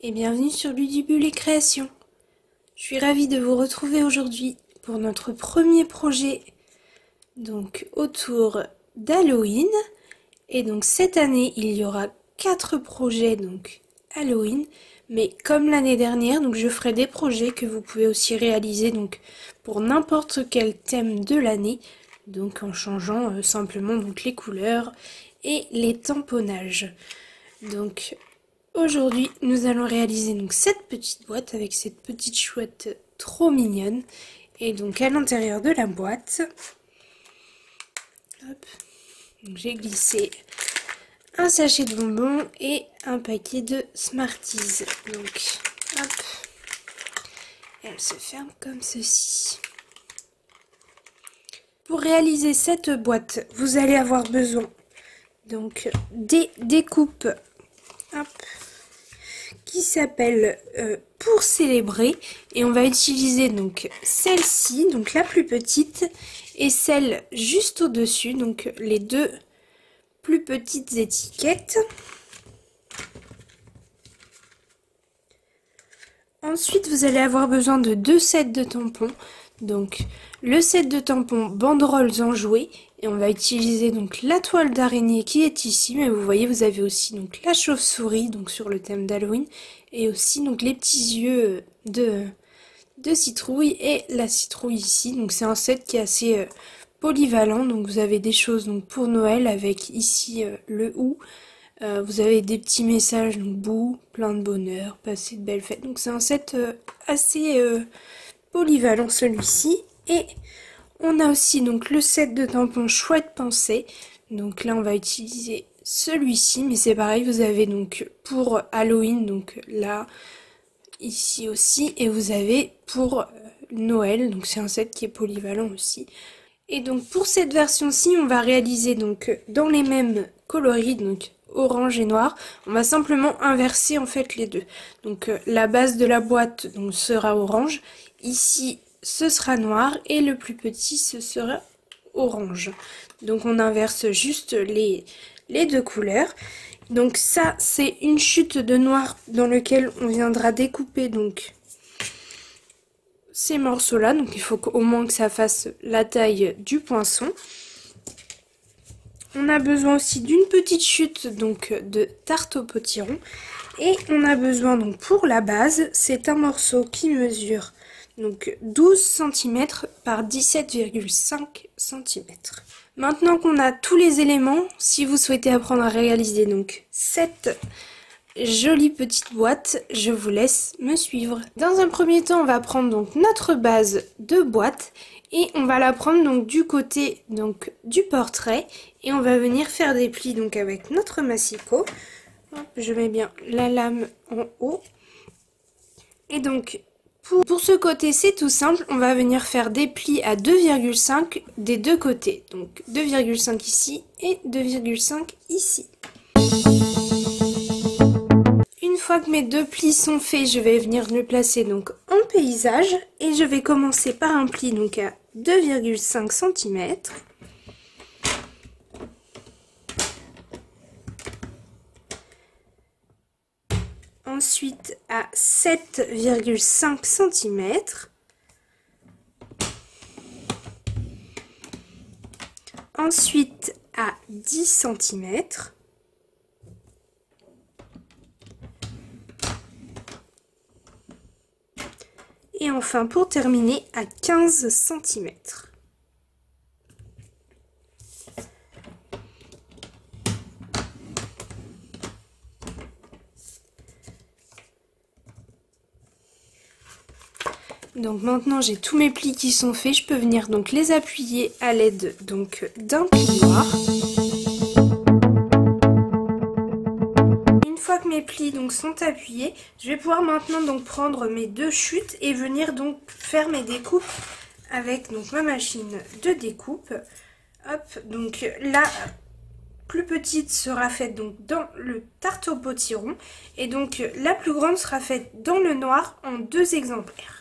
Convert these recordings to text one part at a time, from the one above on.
et bienvenue sur Ludibule et Création. Je suis ravie de vous retrouver aujourd'hui pour notre premier projet donc autour d'Halloween. Et donc cette année, il y aura 4 projets donc Halloween, mais comme l'année dernière, donc je ferai des projets que vous pouvez aussi réaliser donc pour n'importe quel thème de l'année, donc en changeant simplement donc les couleurs et les tamponnages. Donc aujourd'hui, nous allons réaliser donc cette petite boîte avec cette petite chouette trop mignonne. Et donc à l'intérieur de la boîte, j'ai glissé un sachet de bonbons et un paquet de Smarties. Donc hop, elle se ferme comme ceci. Pour réaliser cette boîte, vous allez avoir besoin donc des découpes qui s'appelle Pour célébrer, et on va utiliser donc celle-ci, donc la plus petite, et celle juste au-dessus, donc les deux plus petites étiquettes. Ensuite, vous allez avoir besoin de 2 sets de tampons, donc le set de tampons banderoles enjouées, et on va utiliser donc la toile d'araignée qui est ici, mais vous voyez, vous avez aussi donc la chauve-souris, donc sur le thème d'Halloween, et aussi donc les petits yeux de citrouille et la citrouille ici. Donc c'est un set qui est assez polyvalent, donc vous avez des choses donc pour Noël avec ici le ou. Vous avez des petits messages, donc bout, plein de bonheur, passez de belles fêtes. Donc c'est un set assez polyvalent celui-ci. Et on a aussi donc le set de tampons chouette pensée. Donc là on va utiliser celui-ci, mais c'est pareil, vous avez donc pour Halloween, donc là, ici aussi, et vous avez pour Noël, donc c'est un set qui est polyvalent aussi. Et donc pour cette version-ci, on va réaliser donc dans les mêmes coloris, donc orange et noir, on va simplement inverser en fait les deux. Donc la base de la boîte donc, sera orange, ici ce sera noir, et le plus petit ce sera orange. Donc on inverse juste les deux couleurs. Donc ça c'est une chute de noir dans lequel on viendra découper donc ces morceaux là, donc il faut au moins que ça fasse la taille du poinçon. On a besoin aussi d'une petite chute donc de tarte au potiron, et on a besoin donc pour la base, c'est un morceau qui mesure donc 12 cm par 17,5 cm. Maintenant qu'on a tous les éléments, si vous souhaitez apprendre à réaliser donc cette jolie petite boîte, je vous laisse me suivre. Dans un premier temps, on va prendre donc notre base de boîte et on va la prendre donc du côté donc du portrait, et on va venir faire des plis donc avec notre massicot. Hop, je mets bien la lame en haut. Et donc pour ce côté, c'est tout simple, on va venir faire des plis à 2,5 des deux côtés. Donc 2,5 ici et 2,5 ici. Une fois que mes deux plis sont faits, je vais venir le placer donc en paysage, et je vais commencer par un pli donc à 2,5 cm. Ensuite à 7,5 cm. Ensuite à 10 cm. Et enfin pour terminer à 15 cm. Donc maintenant j'ai tous mes plis qui sont faits, je peux venir donc les appuyer à l'aide donc d'un plioir. Une fois que mes plis donc sont appuyés, je vais pouvoir maintenant donc prendre mes deux chutes et venir donc faire mes découpes avec donc ma machine de découpe. Hop, donc la plus petite sera faite donc dans le tarte au potiron, et donc la plus grande sera faite dans le noir en 2 exemplaires.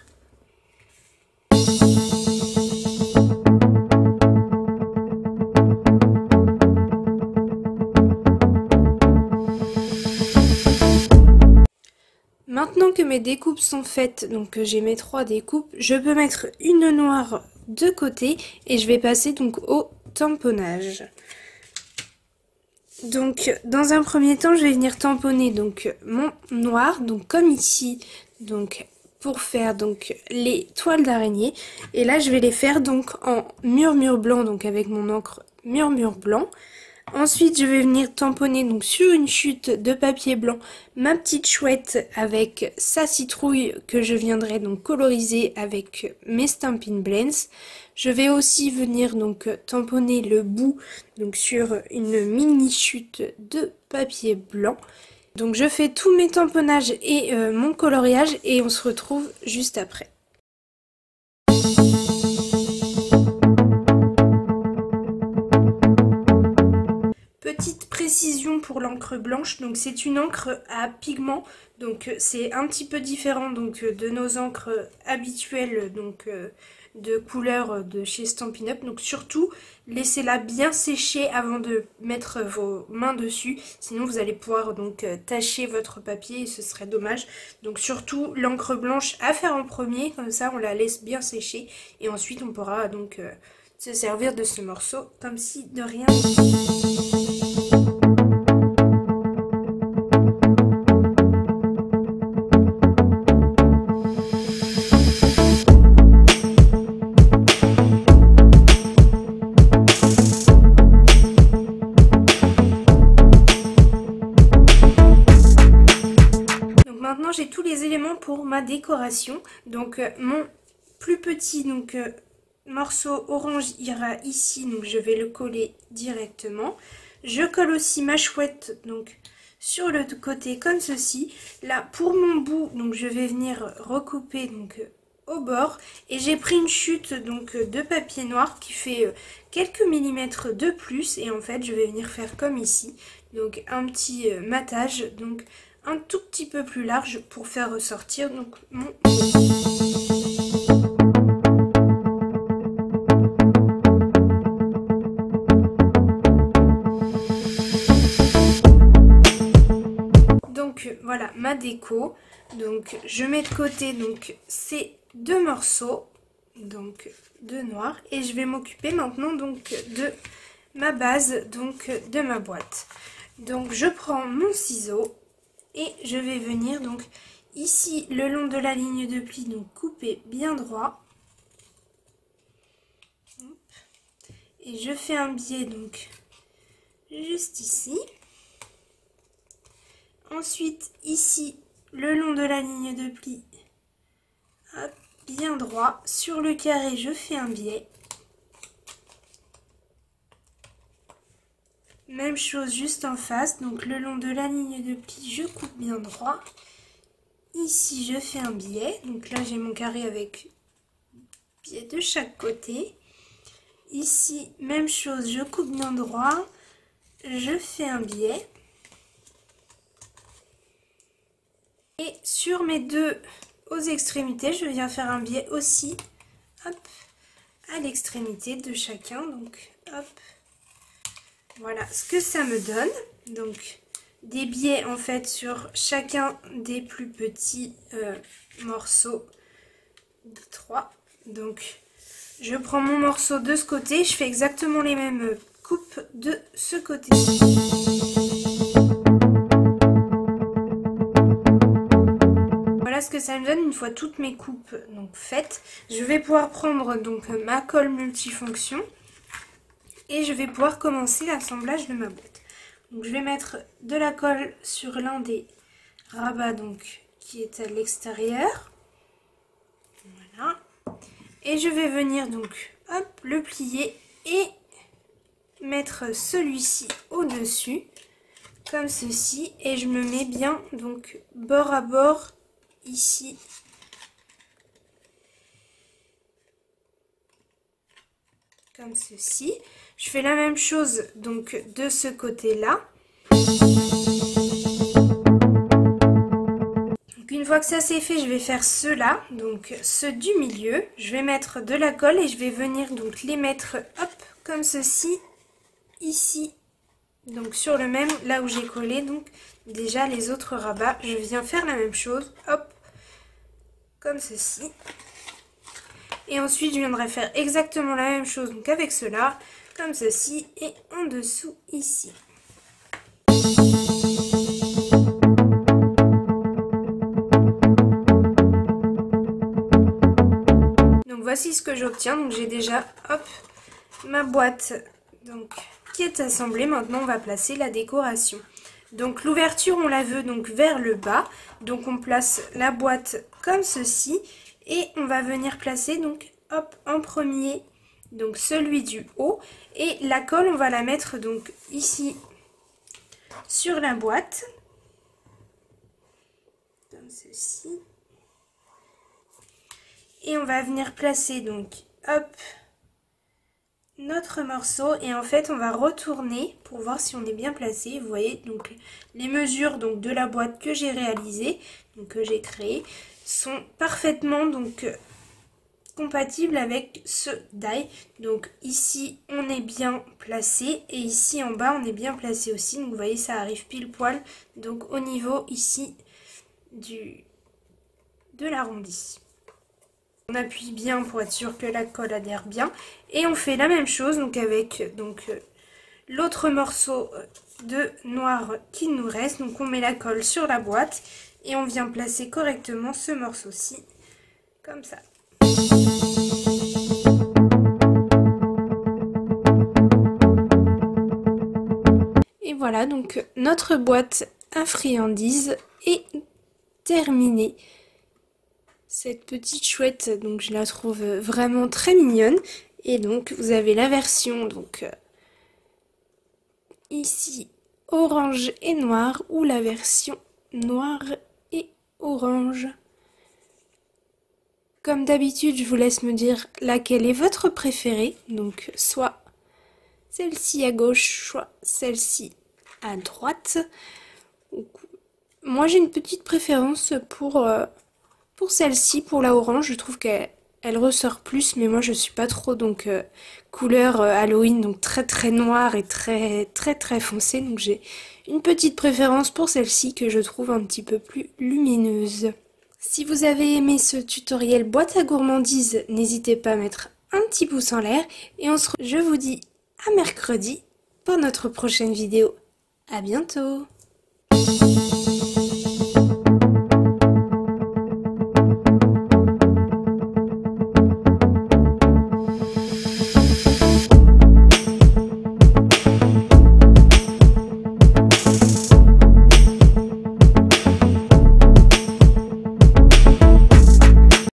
mes découpes sont faites, donc j'ai mes 3 découpes, je peux mettre une noire de côté et je vais passer donc au tamponnage. Donc dans un premier temps, je vais venir tamponner donc mon noir, donc comme ici, donc pour faire donc les toiles d'araignée. Et là, je vais les faire donc en murmure blanc, donc avec mon encre murmure blanc. Ensuite, je vais venir tamponner donc sur une chute de papier blanc ma petite chouette avec sa citrouille que je viendrai donc coloriser avec mes Stampin' Blends. Je vais aussi venir donc tamponner le bout donc sur une mini chute de papier blanc. Donc je fais tous mes tamponnages et mon coloriage et on se retrouve juste après. Petite précision pour l'encre blanche, donc c'est une encre à pigment, donc c'est un petit peu différent donc de nos encres habituelles donc de couleur de chez Stampin' Up. Donc surtout laissez-la bien sécher avant de mettre vos mains dessus, sinon vous allez pouvoir donc tacher votre papier et ce serait dommage. Donc surtout l'encre blanche à faire en premier, comme ça on la laisse bien sécher et ensuite on pourra donc se servir de ce morceau comme si de rien. Maintenant j'ai tous les éléments pour ma décoration. Donc mon plus petit donc morceau orange ira ici, donc je vais le coller directement. Je colle aussi ma chouette donc sur le côté comme ceci. Là pour mon bout, donc je vais venir recouper donc au bord et j'ai pris une chute donc de papier noir qui fait quelques millimètres de plus et en fait je vais venir faire comme ici, donc un petit matage donc un tout petit peu plus large pour faire ressortir donc mon... Donc voilà ma déco. Donc je mets de côté donc ces deux morceaux donc de noir et je vais m'occuper maintenant donc de ma base donc de ma boîte. Donc je prends mon ciseau et je vais venir donc ici le long de la ligne de pli, donc couper bien droit. Et je fais un biais donc juste ici. Ensuite ici le long de la ligne de pli, hop, bien droit. Sur le carré je fais un biais. Même chose juste en face, donc le long de la ligne de pli, je coupe bien droit. Ici, je fais un biais. Donc là, j'ai mon carré avec biais de chaque côté. Ici, même chose, je coupe bien droit. Je fais un biais. Et sur mes deux aux extrémités, je viens faire un biais aussi, hop, à l'extrémité de chacun. Donc, hop. Voilà ce que ça me donne, donc des biais en fait sur chacun des plus petits morceaux des 3. Donc je prends mon morceau de ce côté, je fais exactement les mêmes coupes de ce côté. Voilà ce que ça me donne une fois toutes mes coupes donc faites. Je vais pouvoir prendre donc ma colle multifonction. Et je vais pouvoir commencer l'assemblage de ma boîte. Donc je vais mettre de la colle sur l'un des rabats donc qui est à l'extérieur. Voilà. Et je vais venir donc hop le plier et mettre celui-ci au-dessus comme ceci et je me mets bien donc bord à bord ici. Comme ceci. Je fais la même chose donc de ce côté-là. Donc une fois que ça c'est fait, je vais faire ceux-là, donc ceux du milieu. Je vais mettre de la colle et je vais venir donc les mettre hop comme ceci ici. Donc sur le même, là où j'ai collé donc déjà les autres rabats, je viens faire la même chose, hop, comme ceci. Et ensuite je viendrai faire exactement la même chose donc avec cela, comme ceci et en dessous ici. Donc voici ce que j'obtiens. Donc j'ai déjà hop ma boîte donc qui est assemblée. Maintenant on va placer la décoration. Donc l'ouverture on la veut donc vers le bas. Donc on place la boîte comme ceci et on va venir placer donc hop en premier donc celui du haut et la colle on va la mettre donc ici sur la boîte comme ceci. Et on va venir placer donc hop notre morceau et en fait on va retourner pour voir si on est bien placé. Vous voyez donc les mesures donc de la boîte que j'ai réalisée, donc que j'ai créée, sont parfaitement donc compatibles avec ce die. Donc ici on est bien placé et ici en bas on est bien placé aussi. Donc vous voyez ça arrive pile poil donc au niveau ici de l'arrondi. On appuie bien pour être sûr que la colle adhère bien. Et on fait la même chose donc avec l'autre morceau de noir qui nous reste. Donc on met la colle sur la boîte et on vient placer correctement ce morceau-ci comme ça. Et voilà donc notre boîte à friandises est terminée. Cette petite chouette, donc je la trouve vraiment très mignonne. Et donc vous avez la version donc ici orange et noir ou la version noire et orange. Comme d'habitude, je vous laisse me dire laquelle est votre préférée. Donc soit celle-ci à gauche, soit celle-ci à droite. Donc, moi j'ai une petite préférence pour celle-ci, pour la orange. Je trouve qu'elle ressort plus, mais moi je suis pas trop donc couleur Halloween, donc très noire et très foncée. Donc j'ai une petite préférence pour celle-ci que je trouve un petit peu plus lumineuse. Si vous avez aimé ce tutoriel boîte à gourmandises, n'hésitez pas à mettre un petit pouce en l'air et je vous dis à mercredi pour notre prochaine vidéo. À bientôt!